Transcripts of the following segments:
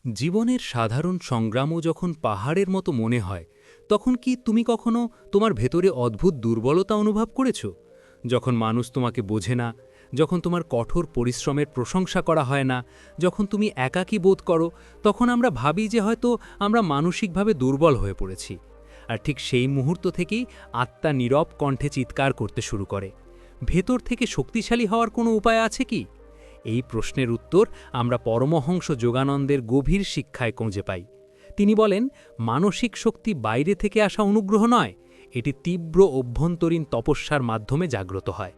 জীবনের সাধারণ সংগ্রামও যখন পাহাড়ের মতো মনে হয়, তখন কি তুমি কখনো তোমার ভেতরে অদ্ভুত দুর্বলতা অনুভব করেছ? যখন মানুষ তোমাকে বোঝে না, যখন তোমার কঠোর পরিশ্রমের প্রশংসা করা হয় না, যখন তুমি একাকী বোধ করো, তখন আমরা ভাবি যে হয়তো আমরা মানসিকভাবে দুর্বল হয়ে পড়েছি। আর ঠিক সেই মুহূর্ত থেকেই আত্মা নীরব কণ্ঠে চিৎকার করতে শুরু করে। ভেতর থেকে শক্তিশালী হওয়ার কোনো উপায় আছে কি? এই প্রশ্নের উত্তর আমরা পরমহংস যোগানন্দের গভীর শিক্ষায় খুঁজে পাই। তিনি বলেন, মানসিক শক্তি বাইরে থেকে আসা অনুগ্রহ নয়, এটি তীব্র অভ্যন্তরীণ তপস্যার মাধ্যমে জাগ্রত হয়।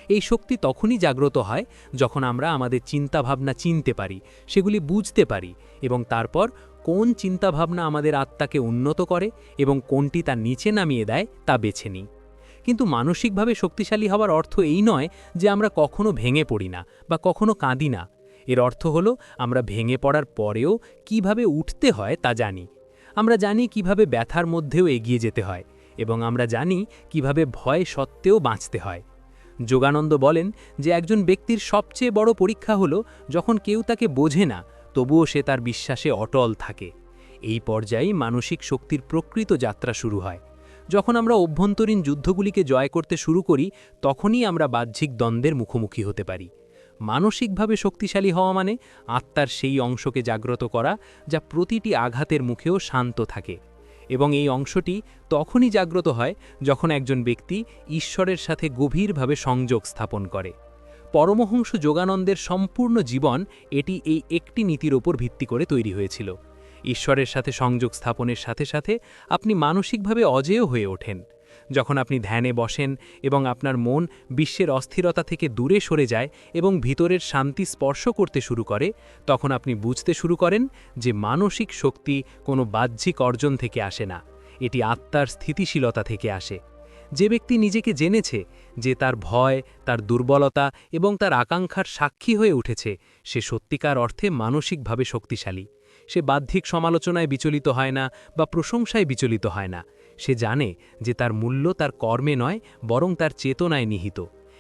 এই শক্তি তখনই জাগ্রত হয় যখন আমরা আমাদের চিন্তাভাবনা চিনতে পারি, সেগুলি বুঝতে পারি, এবং তারপর কোন চিন্তাভাবনা আমাদের আত্মাকে উন্নত করে এবং কোনটি তা নিচে নামিয়ে দেয় তা বেছে নিই। কিন্তু মানসিকভাবে শক্তিশালী হওয়ার অর্থ এই নয় যে আমরা কখনো ভেঙে পড়ি না বা কখনো কাঁদি না। এর অর্থ হলো আমরা ভেঙে পড়ার পরেও কিভাবে উঠতে হয় তা জানি। আমরা জানি কিভাবে ব্যথার মধ্যেও এগিয়ে যেতে হয়, এবং আমরা জানি কিভাবে ভয় সত্ত্বেও বাঁচতে হয়। যোগানন্দ বলেন যে একজন ব্যক্তির সবচেয়ে বড় পরীক্ষা হলো যখন কেউ তাকে বোঝে না, তবুও সে তার বিশ্বাসে অটল থাকে। এই পর্যায়েই মানসিক শক্তির প্রকৃত যাত্রা শুরু হয়। যখন আমরা অভ্যন্তরীণ যুদ্ধগুলিকে জয় করতে শুরু করি, তখনই আমরা বাহ্যিক দ্বন্দ্বের মুখোমুখি হতে পারি। মানসিকভাবে শক্তিশালী হওয়া মানে আত্মার সেই অংশকে জাগ্রত করা যা প্রতিটি আঘাতের মুখেও শান্ত থাকে। এবং এই অংশটি তখনই জাগ্রত হয় যখন একজন ব্যক্তি ঈশ্বরের সাথে গভীরভাবে সংযোগ স্থাপন করে। পরমহংস যোগানন্দের সম্পূর্ণ জীবন এই একটি নীতির ওপর ভিত্তি করে তৈরি হয়েছিল। ঈশ্বরের সাথে সংযোগ স্থাপনের সাথে সাথে আপনি মানসিকভাবে অজেয় হয়ে ওঠেন। যখন আপনি ধ্যানে বসেন এবং আপনার মন বিশ্বের অস্থিরতা থেকে দূরে সরে যায় এবং ভিতরের শান্তি স্পর্শ করতে শুরু করে, তখন আপনি বুঝতে শুরু করেন যে মানসিক শক্তি কোনো বাহ্যিক অর্জন থেকে আসে না, এটি আত্মার স্থিতিশীলতা থেকে আসে। যে ব্যক্তি নিজেকে জেনেছে, যে তার ভয়, তার দুর্বলতা এবং তার আকাঙ্ক্ষার সাক্ষী হয়ে উঠেছে, সে সত্যিকার অর্থে মানসিকভাবে শক্তিশালী। সে বাহ্যিক সমালোচনায় বিচলিত হয় না বা প্রশংসায় বিচলিত হয় না। সে জানে যে তার মূল্য তার কর্মে নয়, বরং তার চেতনায় নিহিত।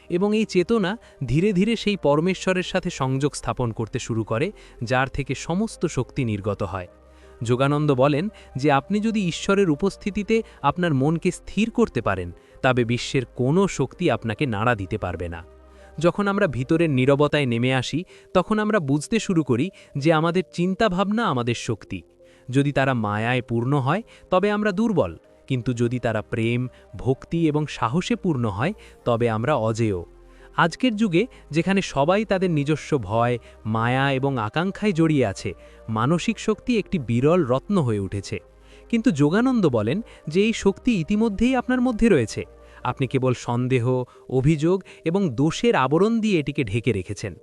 এবং এই চেতনা ধীরে ধীরে সেই পরমেশ্বরের সাথে সংযোগ স্থাপন করতে শুরু করে, যার থেকে সমস্ত শক্তি নির্গত হয়। যোগানন্দ বলেন যে আপনি যদি ঈশ্বরের উপস্থিতিতে আপনার মনকে স্থির করতে পারেন, তবে বিশ্বের কোনো শক্তি আপনাকে নাড়া দিতে পারবে না। যখন আমরা ভিতরের নীরবতায় নেমে আসি, তখন আমরা বুঝতে শুরু করি যে আমাদের চিন্তাভাবনা আমাদের শক্তি। যদি তারা মায়ায় পূর্ণ হয়, তবে আমরা দুর্বল, কিন্তু যদি তারা প্রেম, ভক্তি এবং সাহসে পূর্ণ হয়, তবে আমরা অজেয়। আজকের যুগে যেখানে সবাই তাদের নিজস্ব ভয়, মায়া এবং আকাঙ্ক্ষায় জড়িয়ে আছে, মানসিক শক্তি একটি বিরল রত্ন হয়ে উঠেছে। কিন্তু যোগানন্দ বলেন যে এই শক্তি ইতিমধ্যেই আপনার মধ্যে রয়েছে। আপনি কেবল সন্দেহ, অভিযোগ এবং দোষের আবরণ দিয়ে এটিকে ঢেকে রেখেছেন।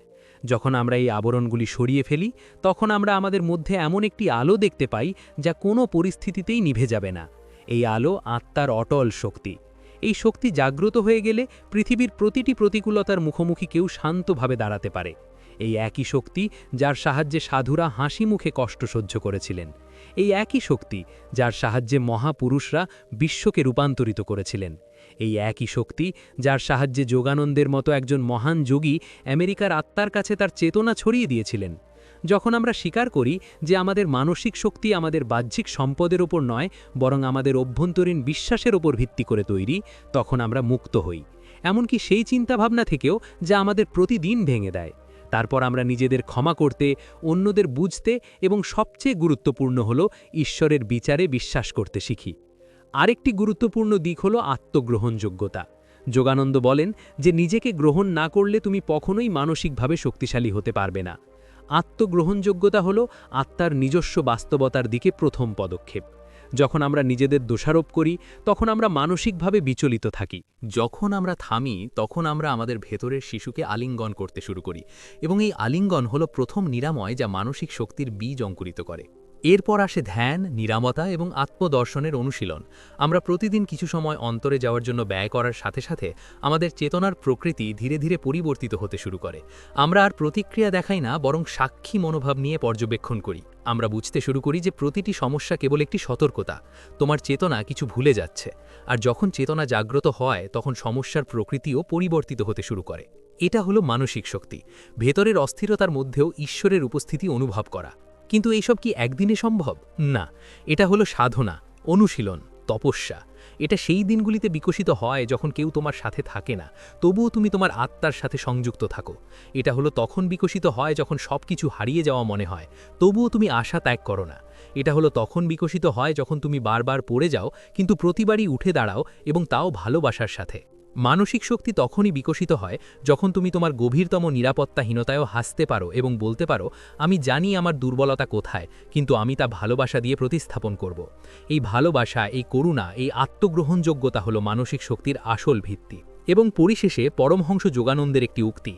যখন আমরা এই আবরণগুলি সরিয়ে ফেলি, তখন আমরা আমাদের মধ্যে এমন একটি আলো দেখতে পাই যা কোনো পরিস্থিতিতেই নিভে যাবে না। এই আলো আত্মার অটল শক্তি। এই শক্তি জাগ্রত হয়ে গেলে পৃথিবীর প্রতিটি প্রতিকূলতার মুখোমুখি কেউ শান্তভাবে দাঁড়াতে পারে। এই একই শক্তি যার সাহায্যে সাধুরা হাসি মুখে কষ্ট সহ্য করেছিলেন। এই একই শক্তি যার সাহায্যে মহাপুরুষরা বিশ্বকে রূপান্তরিত করেছিলেন। এই একই শক্তি যার সাহায্যে যোগানন্দের মতো একজন মহান যোগী আমেরিকার আত্মার কাছে তার চেতনা ছড়িয়ে দিয়েছিলেন। যখন আমরা স্বীকার করি যে আমাদের মানসিক শক্তি আমাদের বাহ্যিক সম্পদের ওপর নয়, বরং আমাদের অভ্যন্তরীণ বিশ্বাসের ওপর ভিত্তি করে তৈরি, তখন আমরা মুক্ত হই, এমনকি সেই চিন্তাভাবনা থেকেও যা আমাদের প্রতিদিন ভেঙে দেয়। তারপর আমরা নিজেদের ক্ষমা করতে, অন্যদের বুঝতে এবং সবচেয়ে গুরুত্বপূর্ণ হল ঈশ্বরের বিচারে বিশ্বাস করতে শিখি। আরেকটি গুরুত্বপূর্ণ দিক হল আত্মগ্রহণযোগ্যতা। যোগানন্দ বলেন যে নিজেকে গ্রহণ না করলে তুমি কখনোই মানসিকভাবে শক্তিশালী হতে পারবে না। আত্মগ্রহণযোগ্যতা হল আত্মার নিজস্ব বাস্তবতার দিকে প্রথম পদক্ষেপ। যখন আমরা নিজেদের দোষারোপ করি, তখন আমরা মানসিকভাবে বিচলিত থাকি। যখন আমরা থামি, তখন আমরা আমাদের ভেতরের শিশুকে আলিঙ্গন করতে শুরু করি, এবং এই আলিঙ্গন হল প্রথম নিরাময় যা মানসিক শক্তির বীজ অঙ্কুরিত করে। এরপর আসে ধ্যান, নিরামতা এবং আত্মদর্শনের অনুশীলন। আমরা প্রতিদিন কিছু সময় অন্তরে যাওয়ার জন্য ব্যয় করার সাথে সাথে আমাদের চেতনার প্রকৃতি ধীরে ধীরে পরিবর্তিত হতে শুরু করে। আমরা আর প্রতিক্রিয়া দেখাই না, বরং সাক্ষী মনোভাব নিয়ে পর্যবেক্ষণ করি। আমরা বুঝতে শুরু করি যে প্রতিটি সমস্যা কেবল একটি সতর্কতা, তোমার চেতনা কিছু ভুলে যাচ্ছে। আর যখন চেতনা জাগ্রত হয়, তখন সমস্যার প্রকৃতিও পরিবর্তিত হতে শুরু করে। এটা হলো মানসিক শক্তি, ভেতরের অস্থিরতার মধ্যেও ঈশ্বরের উপস্থিতি অনুভব করা। কিন্তু এইসব কি একদিনে সম্ভব? না, এটা হলো সাধনা, অনুশীলন, তপস্যা। এটা সেই দিনগুলিতে বিকশিত হয় যখন কেউ তোমার সাথে থাকে না, তবুও তুমি তোমার আত্মার সাথে সংযুক্ত থাকো। এটা হলো তখন বিকশিত হয় যখন সব কিছু হারিয়ে যাওয়া মনে হয়, তবুও তুমি আশা ত্যাগ করো না। এটা হলো তখন বিকশিত হয় যখন তুমি বারবার পড়ে যাও, কিন্তু প্রতিবারই উঠে দাঁড়াও, এবং তাও ভালোবাসার সাথে। মানসিক শক্তি তখনই বিকশিত হয় যখন তুমি তোমার গভীরতম নিরাপত্তাহীনতায়ও হাসতে পারো এবং বলতে পারো, আমি জানি আমার দুর্বলতা কোথায়, কিন্তু আমি তা ভালোবাসা দিয়ে প্রতিস্থাপন করব। এই ভালোবাসা, এই করুণা, এই আত্মগ্রহণযোগ্যতা হলো মানসিক শক্তির আসল ভিত্তি। এবং পরিশেষে পরমহংস যোগানন্দের একটি উক্তি,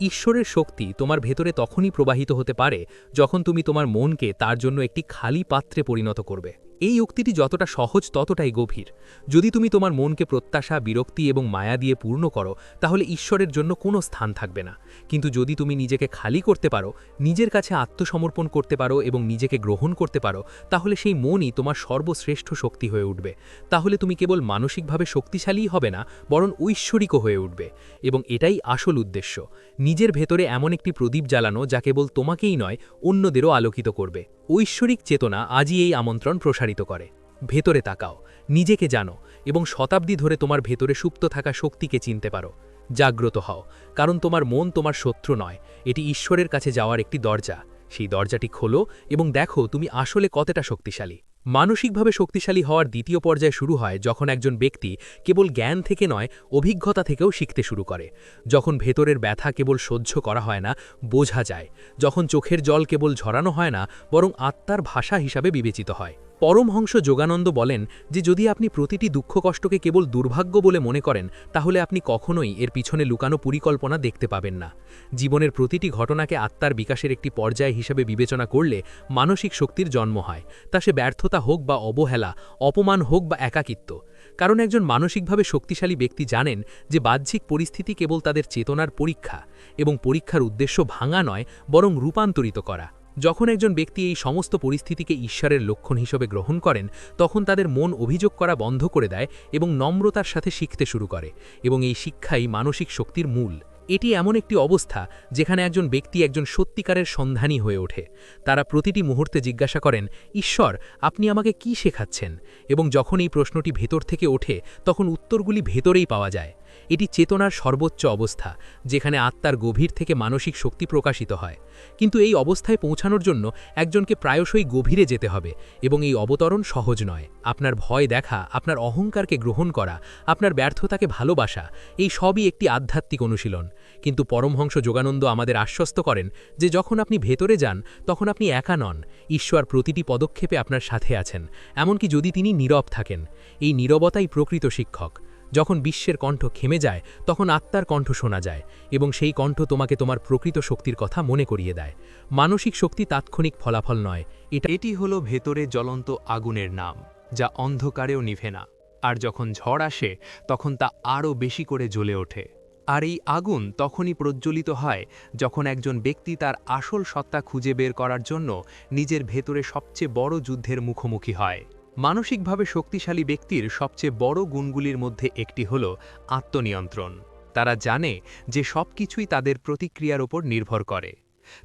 ঈশ্বরের শক্তি তোমার ভেতরে তখনই প্রবাহিত হতে পারে যখন তুমি তোমার মনকে তার জন্য একটি খালি পাত্রে পরিণত করবে। এই উক্তিটি যতটা সহজ ততটাই গভীর। যদি তুমি তোমার মনকে প্রত্যাশা, বিরক্তি এবং মায়া দিয়ে পূর্ণ করো, তাহলে ঈশ্বরের জন্য কোনো স্থান থাকবে না। কিন্তু যদি তুমি নিজেকে খালি করতে পারো, নিজের কাছে আত্মসমর্পণ করতে পারো এবং নিজেকে গ্রহণ করতে পারো, তাহলে সেই মনই তোমার সর্বশ্রেষ্ঠ শক্তি হয়ে উঠবে। তাহলে তুমি কেবল মানসিকভাবে শক্তিশালীই হবে না, বরং ঐশ্বরিকও হয়ে উঠবে। এবং এটাই আসল উদ্দেশ্য, নিজের ভেতরে এমন একটি প্রদীপ জ্বালানো যা কেবল তোমাকেই নয়, অন্যদেরও আলোকিত করবে। ঐশ্বরিক চেতনা আজই এই আমন্ত্রণ প্রসারিত করে। ভেতরে তাকাও, নিজেকে জানো, এবং শতাব্দী ধরে তোমার ভেতরে সুপ্ত থাকা শক্তিকে চিনতে পারো। জাগ্রত হও, কারণ তোমার মন তোমার শত্রু নয়, এটি ঈশ্বরের কাছে যাওয়ার একটি দরজা। সেই দরজাটি খোলো এবং দেখো তুমি আসলে কতটা শক্তিশালী। মানসিকভাবে শক্তিশালী হওয়ার দ্বিতীয় পর্যায় শুরু হয় যখন একজন ব্যক্তি কেবল জ্ঞান থেকে নয়, অভিজ্ঞতা থেকেও শিখতে শুরু করে। যখন ভেতরের ব্যথা কেবল সহ্য করা হয় না, বোঝা যায়। যখন চোখের জল কেবল ঝরানো হয় না, বরং আত্মার ভাষা হিসাবে বিবেচিত হয়। পরমহংস যোগানন্দ বলেন যে যদি আপনি প্রতিটি দুঃখ কষ্টকে কেবল দুর্ভাগ্য বলে মনে করেন, তাহলে আপনি কখনোই এর পিছনে লুকানো পরিকল্পনা দেখতে পাবেন না। জীবনের প্রতিটি ঘটনাকে আত্মার বিকাশের একটি পর্যায় হিসেবে বিবেচনা করলে মানসিক শক্তির জন্ম হয়, তা সে ব্যর্থতা হোক বা অবহেলা, অপমান হোক বা একাকিত্ব। কারণ একজন মানসিকভাবে শক্তিশালী ব্যক্তি জানেন যে বাহ্যিক পরিস্থিতি কেবল তাদের চেতনার পরীক্ষা, এবং পরীক্ষার উদ্দেশ্য ভাঙা নয়, বরং রূপান্তরিত করা। যখন একজন ব্যক্তি এই সমস্ত পরিস্থিতিকে ঈশ্বরের লক্ষণ হিসেবে গ্রহণ করেন, তখন তাদের মন অভিযোগ করা বন্ধ করে দেয় এবং নম্রতার সাথে শিখতে শুরু করে, এবং এই শিক্ষাই মানসিক শক্তির মূল। এটি এমন একটি অবস্থা যেখানে একজন ব্যক্তি একজন সত্যিকারের সন্ধানী হয়ে ওঠে। তারা প্রতিটি মুহূর্তে জিজ্ঞাসা করেন, ঈশ্বর, আপনি আমাকে কি শেখাচ্ছেন? এবং যখন এই প্রশ্নটি ভেতর থেকে ওঠে, তখন উত্তরগুলি ভেতরেই পাওয়া যায়। এটি চেতনার সর্বোচ্চ অবস্থা, যেখানে আত্মার গভীর থেকে মানসিক শক্তি প্রকাশিত হয়। কিন্তু এই অবস্থায় পৌঁছানোর জন্য একজনকে প্রায়শই গভীরে যেতে হবে, এবং এই অবতরণ সহজ নয়। আপনার ভয় দেখা, আপনার অহংকারকে গ্রহণ করা, আপনার ব্যর্থতাকে ভালোবাসা, এই সবই একটি আধ্যাত্মিক অনুশীলন। কিন্তু পরমহংস যোগানন্দ আমাদের আশ্বস্ত করেন যে যখন আপনি ভেতরে যান, তখন আপনি একা নন। ঈশ্বর প্রতিটি পদক্ষেপে আপনার সাথে আছেন, এমনকি যদি তিনি নীরব থাকেন। এই নীরবতাই প্রকৃত শিক্ষক। যখন বিশ্বের কণ্ঠ থেমে যায়, তখন আত্মার কণ্ঠ শোনা যায়, এবং সেই কণ্ঠ তোমাকে তোমার প্রকৃত শক্তির কথা মনে করিয়ে দেয়। মানসিক শক্তি তাৎক্ষণিক ফলাফল নয়, এটি হলো ভেতরে জ্বলন্ত আগুনের নাম, যা অন্ধকারেও নিভে না। আর যখন ঝড় আসে, তখন তা আরও বেশি করে জ্বলে ওঠে। আর এই আগুন তখনই প্রজ্বলিত হয় যখন একজন ব্যক্তি তার আসল সত্তা খুঁজে বের করার জন্য নিজের ভেতরে সবচেয়ে বড় যুদ্ধের মুখোমুখি হয়। মানসিকভাবে শক্তিশালী ব্যক্তির সবচেয়ে বড় গুণগুলির মধ্যে একটি হল আত্মনিয়ন্ত্রণ। তারা জানে যে সবকিছুই তাদের প্রতিক্রিয়ার উপর নির্ভর করে।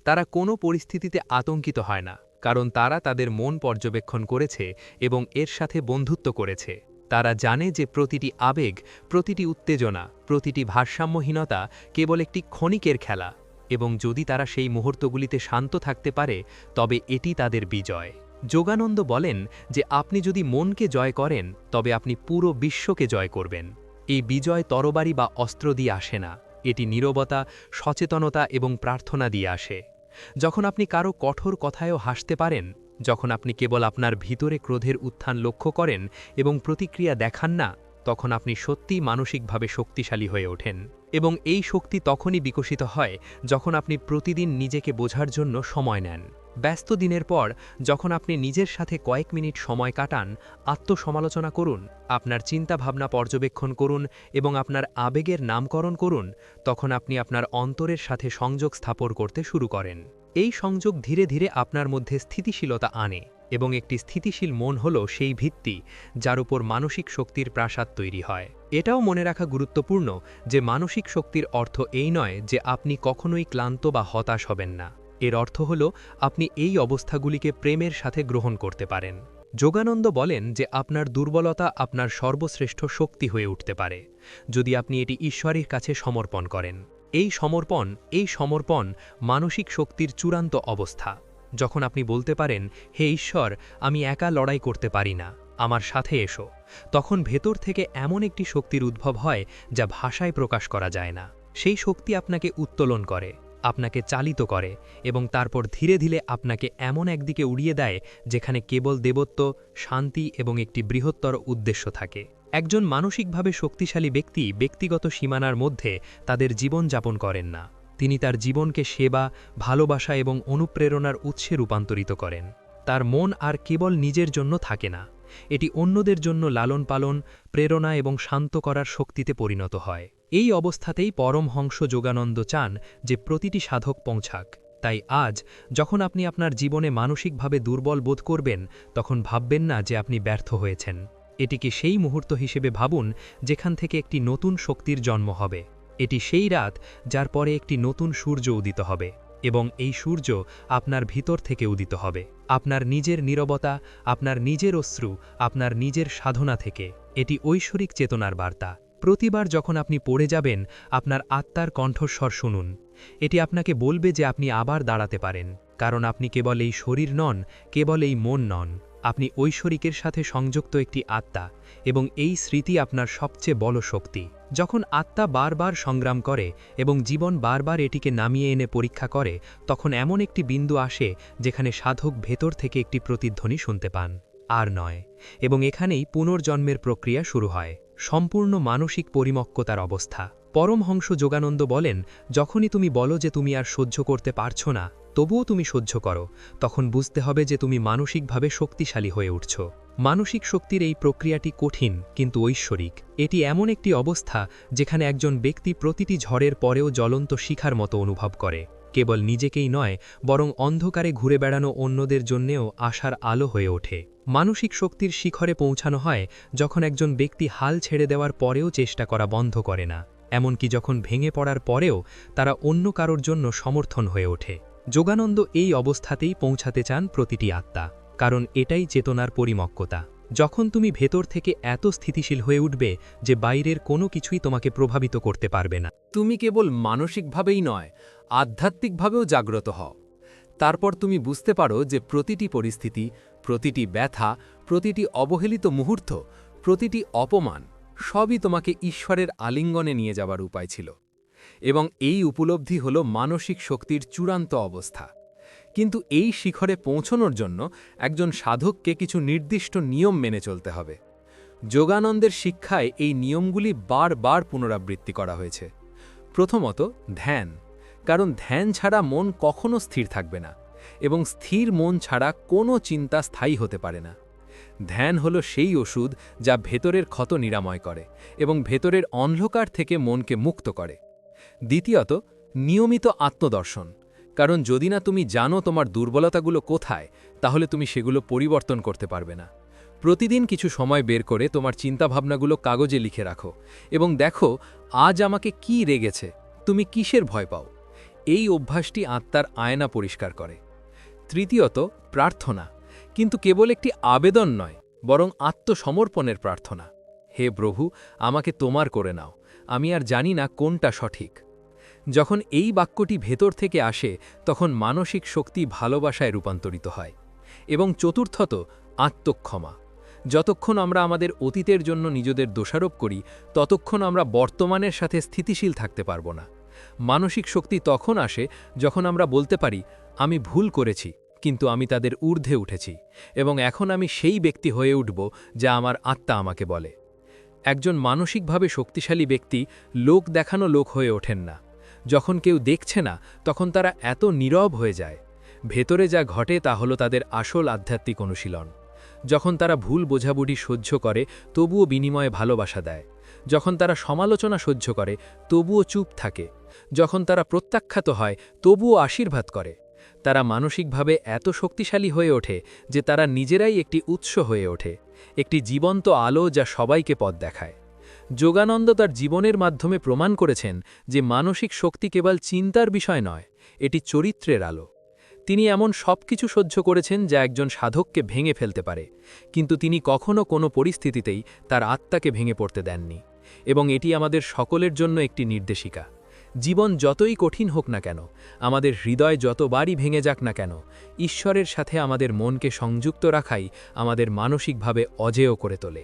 তারা কোনো পরিস্থিতিতে আতঙ্কিত হয় না, কারণ তারা তাদের মন পর্যবেক্ষণ করেছে এবং এর সাথে বন্ধুত্ব করেছে। তারা জানে যে প্রতিটি আবেগ, প্রতিটি উত্তেজনা, প্রতিটি ভারসাম্যহীনতা কেবল একটি ক্ষণিকের খেলা, এবং যদি তারা সেই মুহূর্তগুলিতে শান্ত থাকতে পারে, তবে এটি তাদের বিজয়। যোগানন্দ বলেন যে আপনি যদি মনকে জয় করেন, তবে আপনি পুরো বিশ্বকে জয় করবেন। এই বিজয় তরবারি বা অস্ত্র দিয়ে আসে না, এটি নীরবতা, সচেতনতা এবং প্রার্থনা দিয়ে আসে। যখন আপনি কারো কঠোর কথায়ও হাসতে পারেন, যখন আপনি কেবল আপনার ভিতরে ক্রোধের উত্থান লক্ষ্য করেন এবং প্রতিক্রিয়া দেখান না, তখন আপনি সত্যিই মানসিকভাবে শক্তিশালী হয়ে ওঠেন। এবং এই শক্তি তখনই বিকশিত হয় যখন আপনি প্রতিদিন নিজেকে বোঝার জন্য সময় নেন। ব্যস্ত দিনের পর যখন আপনি নিজের সাথে কয়েক মিনিট সময় কাটান, আত্মসমালোচনা করুন, আপনার চিন্তাভাবনা পর্যবেক্ষণ করুন এবং আপনার আবেগের নামকরণ করুন, তখন আপনি আপনার অন্তরের সাথে সংযোগ স্থাপন করতে শুরু করেন। এই সংযোগ ধীরে ধীরে আপনার মধ্যে স্থিতিশীলতা আনে, এবং একটি স্থিতিশীল মন হল সেই ভিত্তি যার উপর মানসিক শক্তির প্রাসাদ তৈরি হয়। এটাও মনে রাখা গুরুত্বপূর্ণ যে মানসিক শক্তির অর্থ এই নয় যে আপনি কখনোই ক্লান্ত বা হতাশ হবেন না। এর অর্থ হল আপনি এই অবস্থাগুলিকে প্রেমের সাথে গ্রহণ করতে পারেন। যোগানন্দ বলেন যে আপনার দুর্বলতা আপনার সর্বশ্রেষ্ঠ শক্তি হয়ে উঠতে পারে যদি আপনি এটি ঈশ্বরের কাছে সমর্পণ করেন। এই সমর্পণ মানসিক শক্তির চূড়ান্ত অবস্থা। যখন আপনি বলতে পারেন, হে ঈশ্বর, আমি একা লড়াই করতে পারি না, আমার সাথে এসো, তখন ভেতর থেকে এমন একটি শক্তির উদ্ভব হয় যা ভাষায় প্রকাশ করা যায় না। সেই শক্তি আপনাকে উত্তোলন করে, আপনাকে চালিত করে এবং তারপর ধীরে ধীরে আপনাকে এমন একদিকে উড়িয়ে দেয় যেখানে কেবল দেবত্ব, শান্তি এবং একটি বৃহত্তর উদ্দেশ্য থাকে। একজন মানসিকভাবে শক্তিশালী ব্যক্তি ব্যক্তিগত সীমানার মধ্যে তাদের জীবন যাপন করেন না। তিনি তার জীবনকে সেবা, ভালোবাসা এবং অনুপ্রেরণার উৎসে রূপান্তরিত করেন। তার মন আর কেবল নিজের জন্য থাকে না, এটি অন্যদের জন্য লালন পালন, প্রেরণা এবং শান্ত করার শক্তিতে পরিণত হয়। এই অবস্থাতেই পরমহংস যোগানন্দ চান যে প্রতিটি সাধক পৌঁছাক। তাই আজ যখন আপনি আপনার জীবনে মানসিকভাবে দুর্বল বোধ করবেন, তখন ভাববেন না যে আপনি ব্যর্থ হয়েছেন। এটিকে সেই মুহূর্ত হিসেবে ভাবুন যেখান থেকে একটি নতুন শক্তির জন্ম হবে। এটি সেই রাত যার পরে একটি নতুন সূর্য উদিত হবে, এবং এই সূর্য আপনার ভিতর থেকে উদিত হবে, আপনার নিজের নীরবতা, আপনার নিজের অশ্রু, আপনার নিজের সাধনা থেকে। এটি ঐশ্বরিক চেতনার বার্তা। প্রতিবার যখন আপনি পড়ে যাবেন, আপনার আত্মার কণ্ঠস্বর শুনুন। এটি আপনাকে বলবে যে আপনি আবার দাঁড়াতে পারেন, কারণ আপনি কেবল এই শরীর নন, কেবল এই মন নন, আপনি ঐশ্বরিকের সাথে সংযুক্ত একটি আত্মা, এবং এই স্মৃতি আপনার সবচেয়ে বড় শক্তি। যখন আত্মা বারবার সংগ্রাম করে এবং জীবন বারবার এটিকে নামিয়ে এনে পরীক্ষা করে, তখন এমন একটি বিন্দু আসে যেখানে সাধক ভেতর থেকে একটি প্রতিধ্বনি শুনতে পান, আর নয়, এবং এখানেই পুনর্জন্মের প্রক্রিয়া শুরু হয়, সম্পূর্ণ মানসিক পরিমক্কতার অবস্থা। পরমহংস যোগানন্দ বলেন, যখনই তুমি বলো যে তুমি আর সহ্য করতে পারছো না, তবুও তুমি সহ্য করো, তখন বুঝতে হবে যে তুমি মানসিকভাবে শক্তিশালী হয়ে উঠছ। মানসিক শক্তির এই প্রক্রিয়াটি কঠিন কিন্তু ঐশ্বরিক। এটি এমন একটি অবস্থা যেখানে একজন ব্যক্তি প্রতিটি ঝড়ের পরেও জ্বলন্ত শিখার মতো অনুভব করে, কেবল নিজেকেই নয় বরং অন্ধকারে ঘুরে বেড়ানো অন্যদের জন্যেও আশার আলো হয়ে ওঠে। মানসিক শক্তির শিখরে পৌঁছানো হয় যখন একজন ব্যক্তি হাল ছেড়ে দেওয়ার পরেও চেষ্টা করা বন্ধ করে না, এমনকি যখন ভেঙে পড়ার পরেও তারা অন্য কারোর জন্য সমর্থন হয়ে ওঠে। যোগানন্দ এই অবস্থাতেই পৌঁছাতে চান প্রতিটি আত্মা, কারণ এটাই চেতনার পরিমক্কতা। যখন তুমি ভেতর থেকে এত স্থিতিশীল হয়ে উঠবে যে বাইরের কোনো কিছুই তোমাকে প্রভাবিত করতে পারবে না। তুমি কেবল মানসিকভাবেই নয়, আধ্যাত্মিকভাবেও জাগ্রত হও। তারপর তুমি বুঝতে পারো যে প্রতিটি পরিস্থিতি, প্রতিটি ব্যথা, প্রতিটি অবহেলিত মুহূর্ত, প্রতিটি অপমান সবই তোমাকে ঈশ্বরের আলিঙ্গনে নিয়ে যাবার উপায় ছিল। এবং এই উপলব্ধি হল মানসিক শক্তির চূড়ান্ত অবস্থা। কিন্তু এই শিখরে পৌঁছনোর জন্য একজন সাধককে কিছু নির্দিষ্ট নিয়ম মেনে চলতে হবে। যোগানন্দের শিক্ষায় এই নিয়মগুলি বারবার পুনরাবৃত্তি করা হয়েছে। প্রথমত, ধ্যান, কারণ ধ্যান ছাড়া মন কখনো স্থির থাকবে না, এবং স্থির মন ছাড়া কোনো চিন্তা স্থায়ী হতে পারে না। ধ্যান হল সেই ওষুধ যা ভেতরের ক্ষত নিরাময় করে এবং ভেতরের অন্ধকার থেকে মনকে মুক্ত করে। দ্বিতীয়ত, নিয়মিত আত্মদর্শন, কারণ যদি না তুমি জানো তোমার দুর্বলতাগুলো কোথায়, তাহলে তুমি সেগুলো পরিবর্তন করতে পারবে না। প্রতিদিন কিছু সময় বের করে তোমার চিন্তাভাবনাগুলো কাগজে লিখে রাখো এবং দেখো আজ আমাকে কি রেগেছে, তুমি কিসের ভয় পাও। এই অভ্যাসটি আত্মার আয়না পরিষ্কার করে। তৃতীয়ত, প্রার্থনা, কিন্তু কেবল একটি আবেদন নয়, বরং আত্মসমর্পণের প্রার্থনা। হে প্রভু, আমাকে তোমার করে নাও, আমি আর জানি না কোনটা সঠিক। যখন এই বাক্যটি ভেতর থেকে আসে, তখন মানসিক শক্তি ভালোবাসায় রূপান্তরিত হয়। এবং চতুর্থত, আত্মক্ষমা। যতক্ষণ আমরা আমাদের অতীতের জন্য নিজেদের দোষারোপ করি, ততক্ষণ আমরা বর্তমানের সাথে স্থিতিশীল থাকতে পারব না। মানসিক শক্তি তখন আসে যখন আমরা বলতে পারি, আমি ভুল করেছি, কিন্তু আমি তাদের ঊর্ধ্বে উঠেছি, এবং এখন আমি সেই ব্যক্তি হয়ে উঠব যা আমার আত্মা আমাকে বলে। একজন মানসিকভাবে শক্তিশালী ব্যক্তি লোক দেখানো লোক হয়ে ওঠেন না। যখন কেউ দেখছে না, তখন তারা এত নীরব হয়ে যায়। ভেতরে যা ঘটে তা হলো তাদের আসল আধ্যাত্মিক অনুশীলন। যখন তারা ভুল বোঝাবুঝি সহ্য করে, তবুও বিনিময়ে ভালোবাসা দেয়। যখন তারা সমালোচনা সহ্য করে, তবুও চুপ থাকে। যখন তারা প্রত্যাখ্যাত হয়, তবুও আশীর্বাদ করে। তারা মানসিকভাবে এত শক্তিশালী হয়ে ওঠে যে তারা নিজেরাই একটি উৎস হয়ে ওঠে, একটি জীবন্ত আলো যা সবাইকে পথ দেখায়। যোগানন্দ তার জীবনের মাধ্যমে প্রমাণ করেছেন যে মানসিক শক্তি কেবল চিন্তার বিষয় নয়, এটি চরিত্রের আলো। তিনি এমন সব কিছু সহ্য করেছেন যা একজন সাধককে ভেঙে ফেলতে পারে, কিন্তু তিনি কখনো কোনো পরিস্থিতিতেই তার আত্মাকে ভেঙে পড়তে দেননি। এবং এটি আমাদের সকলের জন্য একটি নির্দেশিকা। জীবন যতই কঠিন হোক না কেন, আমাদের হৃদয় যতবারই ভেঙে যাক না কেন, ঈশ্বরের সাথে আমাদের মনকে সংযুক্ত রাখাই আমাদের মানসিকভাবে অজেয় করে তোলে।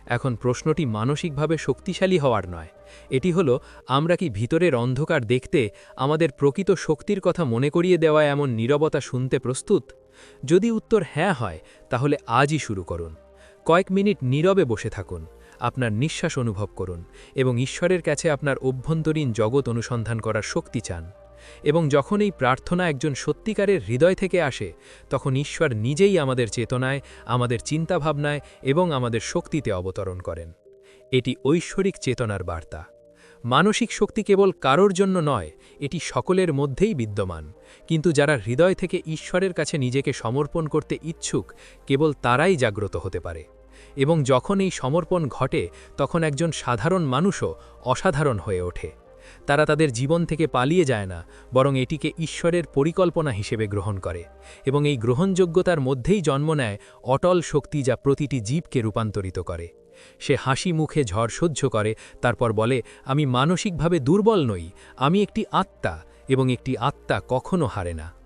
এখন প্রশ্নটি মানসিকভাবে শক্তিশালী হওয়ার নয়, এটি হলো আমরা কি ভিতরের অন্ধকার দেখতে, আমাদের প্রকৃত শক্তির কথা মনে করিয়ে দেওয়া এমন নীরবতা শুনতে প্রস্তুত? যদি উত্তর হ্যাঁ হয়, তাহলে আজই শুরু করুন। কয়েক মিনিট নীরবে বসে থাকুন, আপনার নিঃশ্বাস অনুভব করুন এবং ঈশ্বরের কাছে আপনার অভ্যন্তরীণ জগৎ অনুসন্ধান করার শক্তি চান। এবং যখন এই প্রার্থনা একজন সত্যিকারের হৃদয় থেকে আসে, তখন ঈশ্বর নিজেই আমাদের চেতনায়, আমাদের চিন্তাভাবনায় এবং আমাদের শক্তিতে অবতরণ করেন। এটি ঐশ্বরিক চেতনার বার্তা। মানসিক শক্তি কেবল কারোর জন্য নয়, এটি সকলের মধ্যেই বিদ্যমান, কিন্তু যারা হৃদয় থেকে ঈশ্বরের কাছে নিজেকে সমর্পণ করতে ইচ্ছুক, কেবল তারাই জাগ্রত হতে পারে। এবং যখন এই সমর্পণ ঘটে, তখন একজন সাধারণ মানুষও অসাধারণ হয়ে ওঠে। তারা তাদের জীবন থেকে পালিয়ে যায় না, বরং এটিকে ঈশ্বরের পরিকল্পনা হিসেবে গ্রহণ করে, এবং এই গ্রহণযোগ্যতার মধ্যেই জন্ম নেয় অটল শক্তি যা প্রতিটি জীবকে রূপান্তরিত করে। সে হাসি মুখে ঝড় সহ্য করে, তারপর বলে, আমি মানসিকভাবে দুর্বল নই, আমি একটি আত্মা, এবং একটি আত্মা কখনো হারে না।